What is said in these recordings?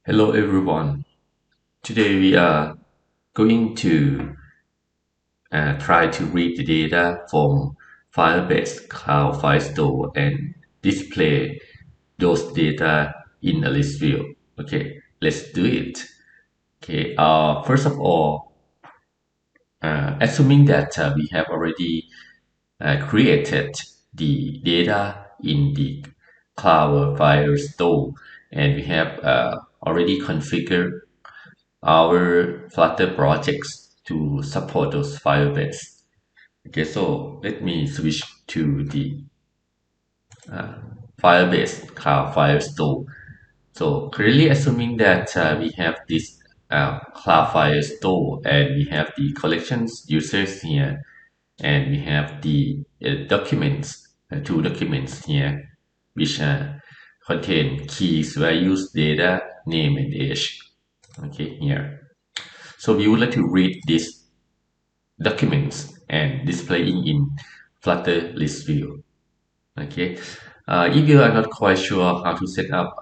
Hello everyone. Today we are going to try to read the data from Firebase Cloud Firestore and display those data in a list view. Okay, let's do it. Okay, first of all, assuming that we have already created the data in the Cloud Firestore and we have already configured our Flutter projects to support those Firebase. Okay, so let me switch to the Firebase Cloud Firestore. So currently assuming that we have this Cloud Firestore and we have the collections users here and we have the documents, two documents here which contain keys, values, data, name and age. Okay, here. So we would like to read these documents and displaying in Flutter ListView. Okay. If you are not quite sure how to set up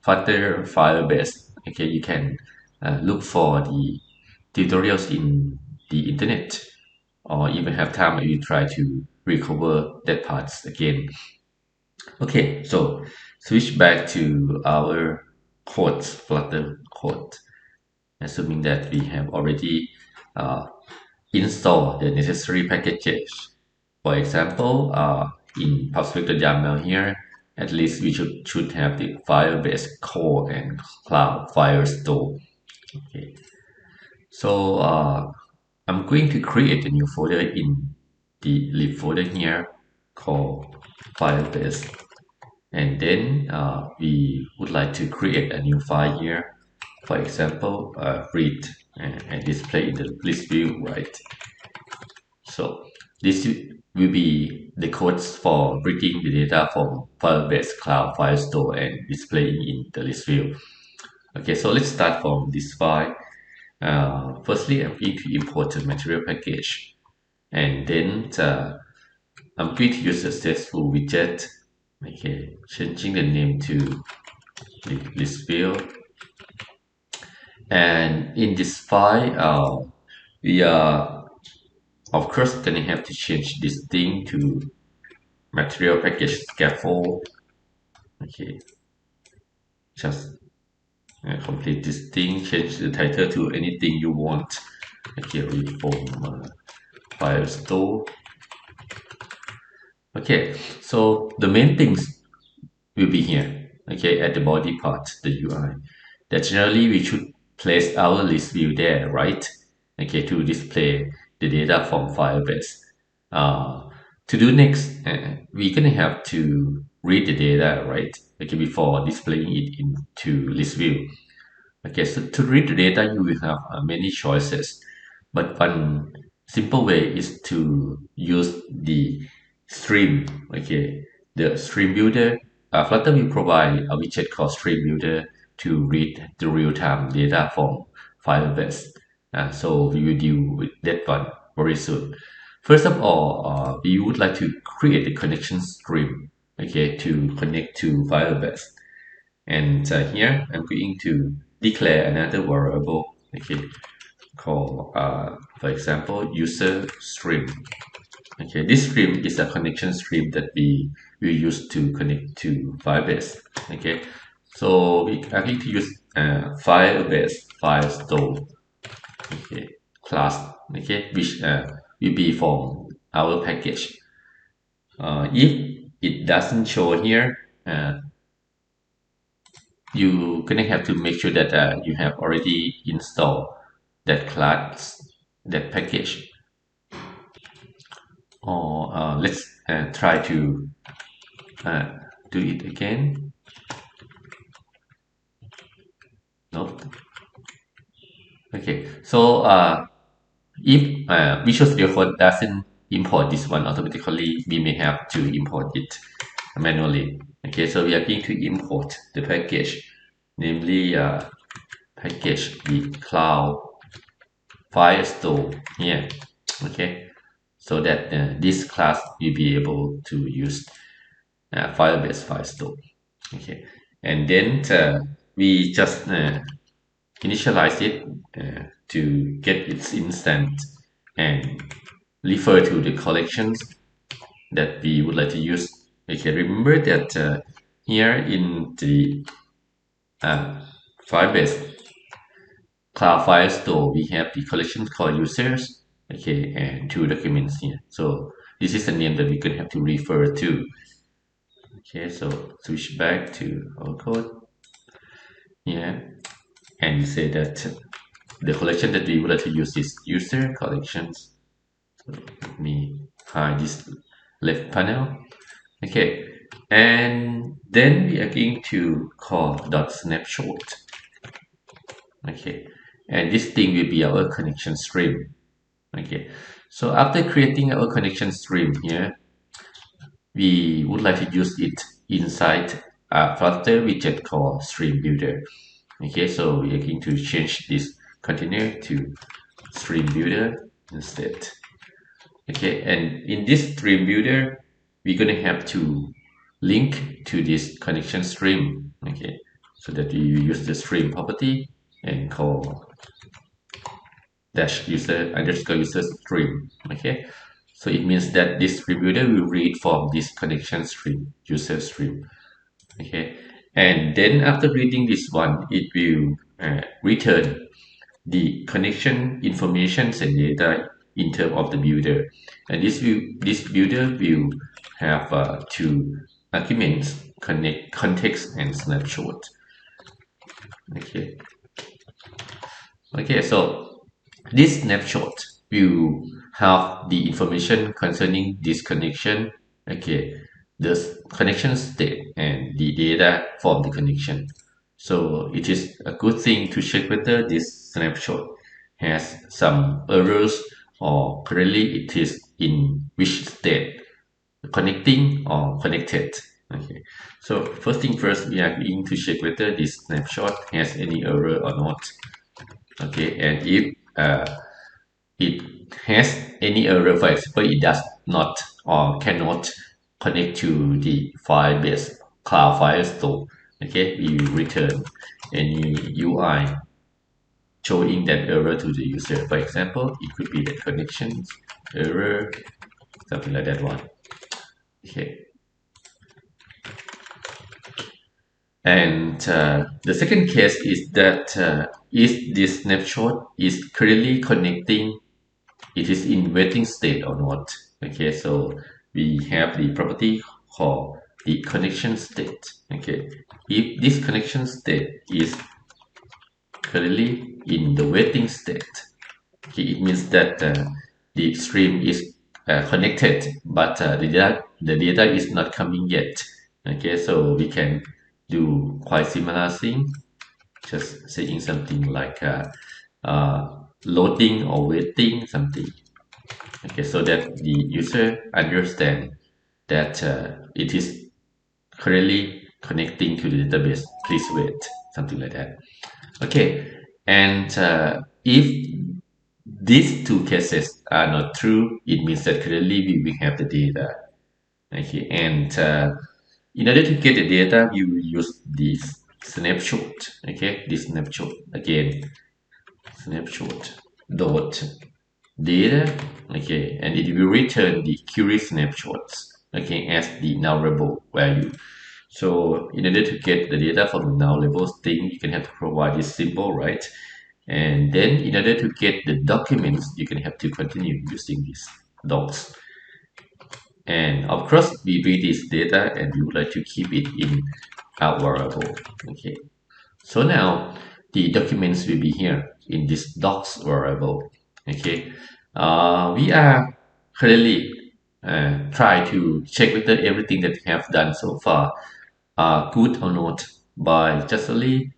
Flutter Firebase, okay, you can look for the tutorials in the internet, or even have time you try to recover that parts again. Okay, so switch back to our code, Flutter code, assuming that we have already uh, install the necessary packages. For example, in pubscript.yaml here, at least we should have the Firebase core and Cloud Firestore. Okay. So I'm going to create a new folder in the lib folder here called Firebase. And then we would like to create a new file here. For example, read and display in the list view, right? So this will be the codes for reading the data from Firebase Cloud Firestore and displaying in the list view. Okay, so let's start from this file. Firstly, I'm going to import the material package, and then I'm going to use a successful widget. Okay, changing the name to list view, and in this file, we are of course gonna have to change this thing to material package scaffold. Okay, just complete this thing, change the title to anything you want. Okay, read from Firestore. Okay, so the main things will be here. Okay, at the body part, the UI. That generally we should place our list view there, right? Okay, to display the data from Firebase. Uh, to do next, we're gonna have to read the data, right? Okay, before displaying it into list view. Okay, so to read the data, you will have many choices, but one simple way is to use the stream. Okay, the stream builder. Flutter will provide a widget called stream builder to read the real-time data from Firebase. So we will deal with that one very soon. First of all, we would like to create a connection stream, okay, to connect to Firebase. And here I'm going to declare another variable, okay, called, for example, user stream. Okay, this stream is a connection stream that we will use to connect to Firebase. Okay, so we are going to use Firebase Firestore, okay, class, okay, which will be from our package. If it doesn't show here, you gonna have to make sure that you have already installed that class, that package. Or let's try to do it again. Nope. Okay, so if Visual Studio Code doesn't import this one automatically, we may have to import it manually. Okay, so we are going to import the package, namely package the Cloud Firestore here. Okay, so that this class will be able to use Firebase Firestore. Okay, and then we just initialize it to get its instance and refer to the collections that we would like to use. Okay, remember that here in the uh, Firebase Cloud Firestore, we have the collection called users, okay, and two documents here. So this is the name that we're going to have to refer to. Okay, so switch back to our code here, and say that the collection that we would like to use is user collections. So let me hide this left panel. Okay, and then we are going to call dot snapshot. Okay, and this thing will be our connection stream. Okay, so after creating our connection stream here, we would like to use it inside a Flutter widget called stream builder. Okay, so we are going to change this container to stream builder instead. Okay, and in this stream builder, we're going to have to link to this connection stream. Okay, so that we use the stream property and call dash user underscore user stream. Okay, so it means that this stream builder will read from this connection stream, user stream. Okay, and then after reading this one, it will return the connection information and data in terms of the builder. And this builder will have two arguments: connect, context, and snapshot. Okay. Okay, so this snapshot will have the information concerning this connection. Okay, the connection state and the data from the connection. So it is a good thing to check whether this snapshot has some errors or currently it is in which state, connecting or connected. Okay, so first thing first, we are going to check whether this snapshot has any error or not. Okay, and if it has any error, for example, it does not or cannot connect to the Firebase Cloud Firestore, okay, we will return any UI showing that error to the user. For example, it could be the connections error, something like that one. Okay. And the second case is that is this snapshot is currently connecting, it is in waiting state or not. Okay, so we have the property called the connection state. Okay, if this connection state is currently in the waiting state, okay, it means that the stream is connected, but the data is not coming yet. Okay, so we can do quite similar thing, just saying something like loading or waiting something. Okay, so that the user understand that it is currently connecting to the database. Please wait, something like that. Okay, and if these two cases are not true, it means that currently we will have the data. Okay, and in order to get the data, we will use this snapshot. Okay, this snapshot again, snapshot dot data. Okay, and it will return the query snapshots. Okay, as the nullable value. So in order to get the data from the nullable thing, you can have to provide this symbol, right? And then in order to get the documents, you can have to continue using these docs. And of course, we read this data and we would like to keep it in our variable. Okay. So now the documents will be here in this docs variable. Okay. We are currently try to check whether everything that we have done so far are good or not by just only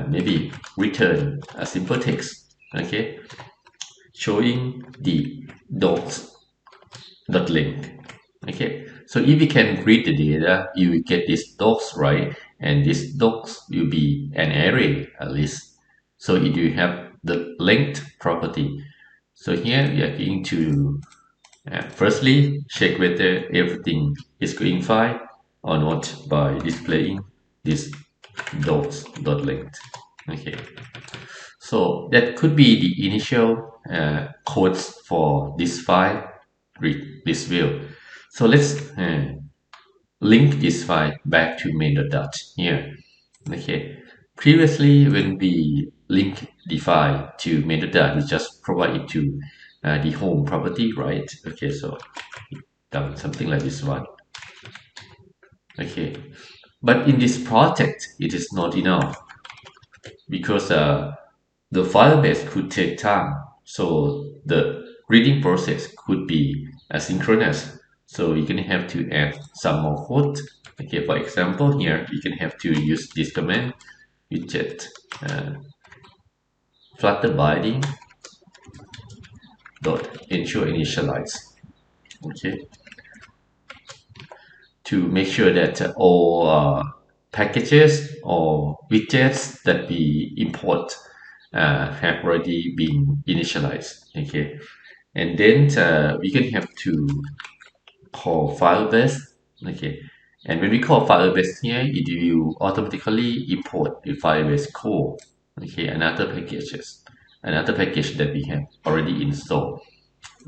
maybe return a simple text. Okay. Showing the docs.length. Okay, so if we can read the data, you will get this docs, right? And this docs will be an array, a list. So it will have the length property. So here we are going to firstly check whether everything is going fine or not by displaying this dot length. Okay, so that could be the initial codes for this file, this view. So let's link this file back to main.dot here. Okay, previously when we link the file to main.dot, we just provide it to the home property, right? Okay, so done something like this one. Okay, but in this project, it is not enough because the Firebase could take time. So the reading process could be asynchronous. So you're gonna have to add some more code. Okay, for example, here you can have to use this command widget flutter binding dot ensure initialize. Okay, to make sure that all packages or widgets that we import have already been initialized. Okay, and then we can have to call Firebase. Okay, and when we call Firebase here, it will automatically import the Firebase core. Okay, another package that we have already installed.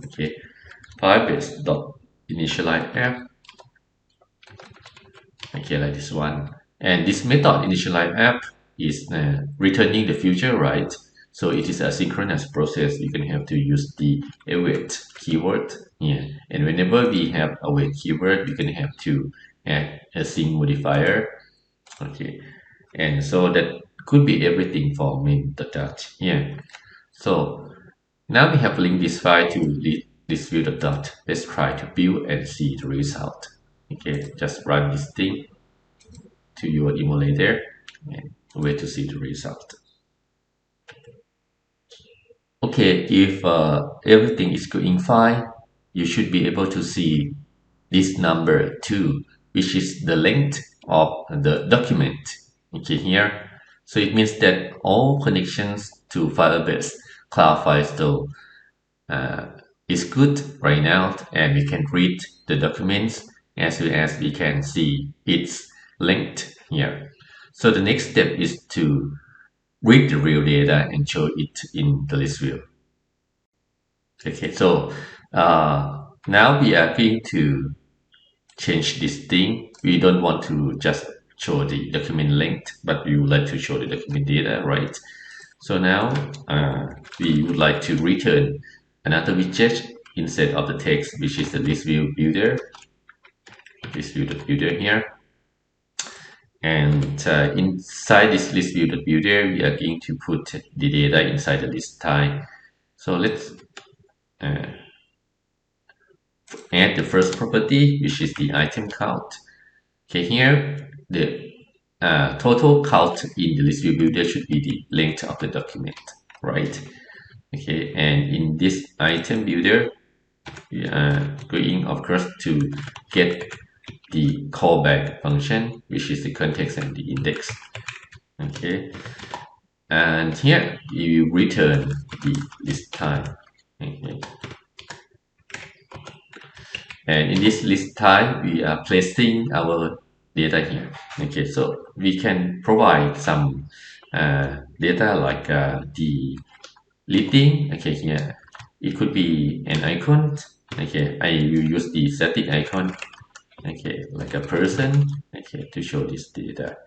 Okay, Firebase dot initialize app. Okay, like this one. And this method initialize app is returning the future, right? So it is a synchronous process. You can have to use the await keyword here. And whenever we have await keyword, we can have to add a sync modifier. Okay. And so that could be everything for main.dot here. So now we have linked this file to this view.dot. Let's try to build and see the result. Okay, just run this thing to your emulator and wait to see the result. Okay, if everything is going fine, you should be able to see this number 2, which is the length of the document. Okay, here. So it means that all connections to Firebase Cloud Firestore uh, is good right now, and we can read the documents as well as we can see its length here. So the next step is to read the real data and show it in the list view. Okay, so now we are going to change this thing. We don't want to just show the document length, but we would like to show the document data, right? So now we would like to return another widget instead of the text, which is the list view builder. List view builder here. And inside this list view builder, we are going to put the data inside the list type. So let's add the first property, which is the item count. Okay, here the total count in the list view builder should be the length of the document, right? Okay, and in this item builder, we are going, of course, to get the callback function, which is the context and the index. Okay, and here you return the list type. Okay. And in this list type, we are placing our data here. Okay, so we can provide some data like the listing. Okay, here it could be an icon. Okay, I will use the static icon. Okay, like a person. Okay, to show this data.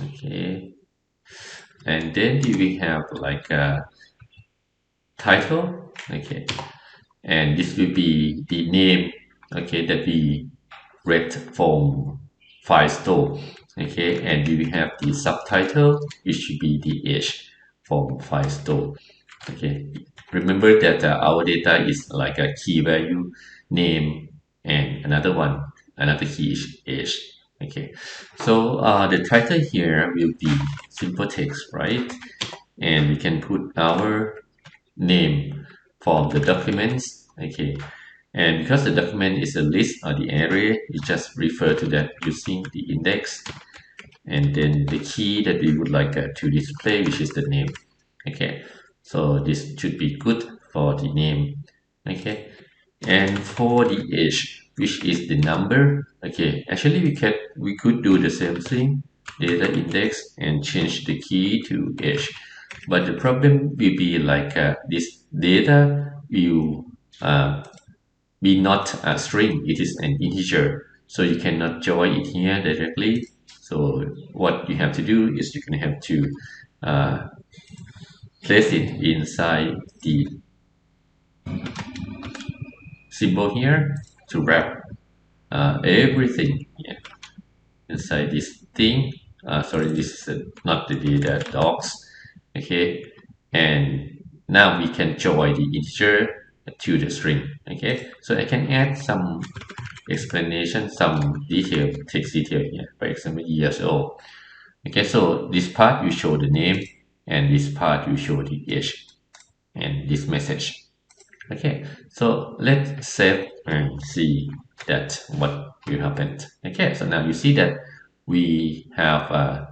Okay, and then we have like a title. Okay, and this will be the name, okay, that we read from Firestore. Okay, and we will have the subtitle, which should be the age from Firestore. Okay, remember that our data is like a key value, name, and another key is age. Okay, so the title here will be simple text, right? And we can put our name from the documents. Okay, and because the document is a list or the array, we just refer to that using the index and then the key that we would like to display, which is the name. Okay, so this should be good for the name. Okay, and for the age, which is the number. Okay, actually we could do the same thing, data index, and change the key to h. But the problem will be like this data will be not a string, it is an integer. So you cannot join it here directly. So what you have to do is you're going to have to uh, place it inside the symbol here to wrap everything here inside this thing. Sorry, this is not the data docs. Okay, and now we can join the integer to the string. Okay, so I can add some explanation, some detail, text detail here. For example, years old. Okay, so this part will show the name, and this part will show the age and this message. Okay, so let's save and see that what will happen. Okay, so now you see that we have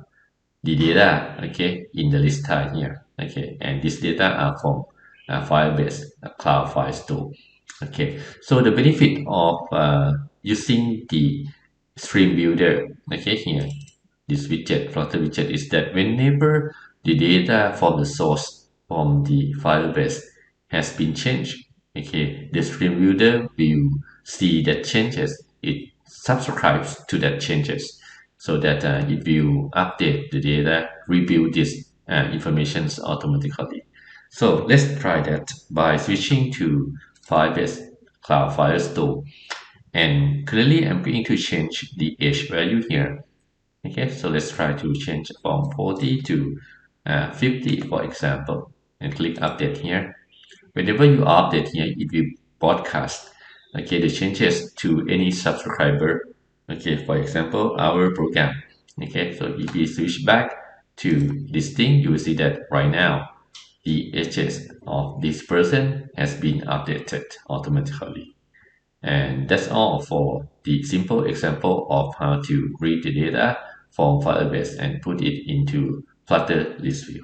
the data, okay, in the list type here. Okay, and this data are from Firebase Cloud Firestore. Okay, so the benefit of using the stream builder, okay, here, this widget, Flutter widget, is that whenever the data from the source from the Firebase has been changed, okay, the stream builder will see that changes. It subscribes to that changes, so that it will update the data, rebuild this informations automatically. So let's try that by switching to Firebase Cloud Firestore. And clearly I'm going to change the age value here. Okay, so let's try to change from 40 to 50, for example, and click update here. Whenever you update here, it will broadcast, okay, the changes to any subscriber. Okay, for example, our program. Okay, so if we switch back to this thing, you will see that right now the ages of this person has been updated automatically. And that's all for the simple example of how to read the data from Firebase and put it into Flutter ListView.